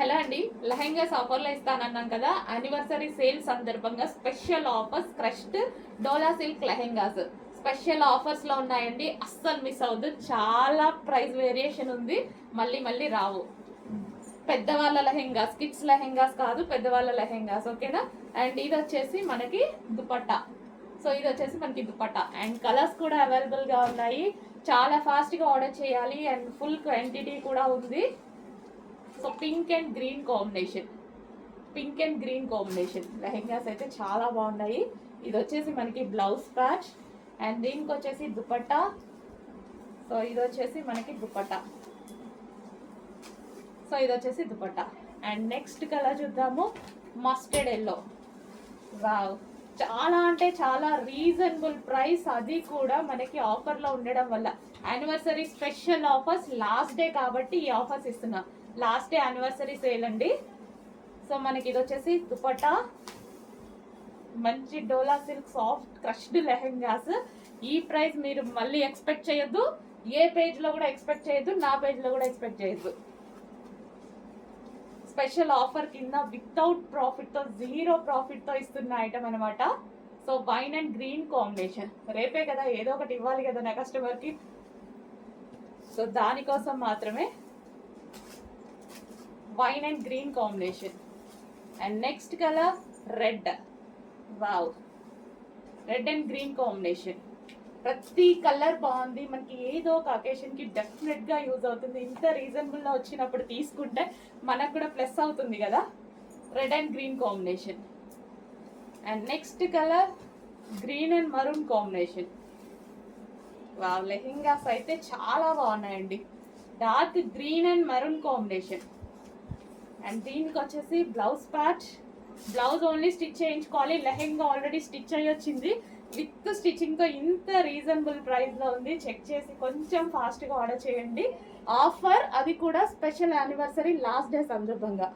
Hello అండి, లెహెంగాస్ ఆఫర్లో ఇస్తానన్నాం కదా. యానివర్సరీ సేల్ సందర్భంగా స్పెషల్ ఆఫర్స్ క్రష్డ్ డోలా సిల్క్ లెహెంగాస్ స్పెషల్ ఆఫర్స్లో ఉన్నాయండి. అస్సలు మిస్ అవ్వద్దు. చాలా ప్రైస్ వేరియేషన్ ఉంది, మళ్ళీ మళ్ళీ రావు. పెద్దవాళ్ళ లెహెంగాస్, కిడ్స్ లెహెంగాస్ కాదు, పెద్దవాళ్ళ లెహెంగాస్. ఓకేనా? అండ్ ఇది వచ్చేసి మనకి దుపట్టా. సో ఇది వచ్చేసి మనకి దుపట్టా అండ్ కలర్స్ కూడా అవైలబుల్గా ఉన్నాయి. చాలా ఫాస్ట్గా ఆర్డర్ చేయాలి అండ్ ఫుల్ క్వాంటిటీ కూడా ఉంది. So pink and green combination lehengas అయితే చాలా బాగున్నాయి. ఇది వచ్చేసి మనకి బ్లౌజ్ ప్యాచ్ అండ్ దీనికి వచ్చేసి దుపట్టా. సో ఇది వచ్చేసి మనకి దుపట్టా. అండ్ నెక్స్ట్ కలర్ చూద్దాము, మస్టర్డ్ ఎల్లో. వావ్, చాలా అంటే చాలా రీజనబుల్ ప్రైస్, అది కూడా మనకి ఆఫర్లో ఉండడం వల్ల. Anniversary special offers, last day కాబట్టి ఈ ఆఫర్స్ ఇస్తున్నాం. లాస్ట్ డే యానివర్సరీ సేల్ అండి. సో మనకి ఇది వచ్చేసి దుపట్టా, మంచి డోలా సిల్క్ సాఫ్ట్ క్రష్డ్ లెహెంగాస్. ఈ ప్రైస్ మీరు మళ్ళీ ఎక్స్పెక్ట్ చేయొద్దు, ఏ పేజ్లో కూడా ఎక్స్పెక్ట్ చేయొద్దు, నా పేజ్లో కూడా ఎక్స్పెక్ట్ చేయొద్దు. స్పెషల్ ఆఫర్ కింద వితౌట్ ప్రాఫిట్తో, జీరో ప్రాఫిట్తో ఇస్తున్న ఐటమ్ అనమాట. So wine and green combination. రేపే కదా, ఏదో ఒకటి ఇవ్వాలి కదా నా కస్టమర్కి. సో దానికోసం మాత్రమే wine and green combination. And next colour red. Wow, red and green combination. ప్రతి కలర్ బాగుంది, మనకి ఏదో ఒక అకేషన్కి డెఫినెట్గా యూజ్ అవుతుంది. ఇంత రీజనబుల్లో వచ్చినప్పుడు తీసుకుంటే మనకు కూడా ప్లస్ అవుతుంది కదా. Red and green combination. And next colour green and maroon combination. Wow, lehengas అయితే చాలా బాగున్నాయండి. Dark green and maroon combination. And దీనికి వచ్చేసి blouse patch. Blouse only stitch చేయించుకోవాలి, లెహెంగా ఆల్రెడీ స్టిచ్ అయ్యి వచ్చింది. విత్ స్టిచ్చింగ్తో ఇంత రీజనబుల్ ప్రైస్లో ఉంది. చెక్ చేసి కొంచెం ఫాస్ట్గా ఆర్డర్ చేయండి. ఆఫర్ అది కూడా స్పెషల్ యానివర్సరీ లాస్ట్ డే సందర్భంగా.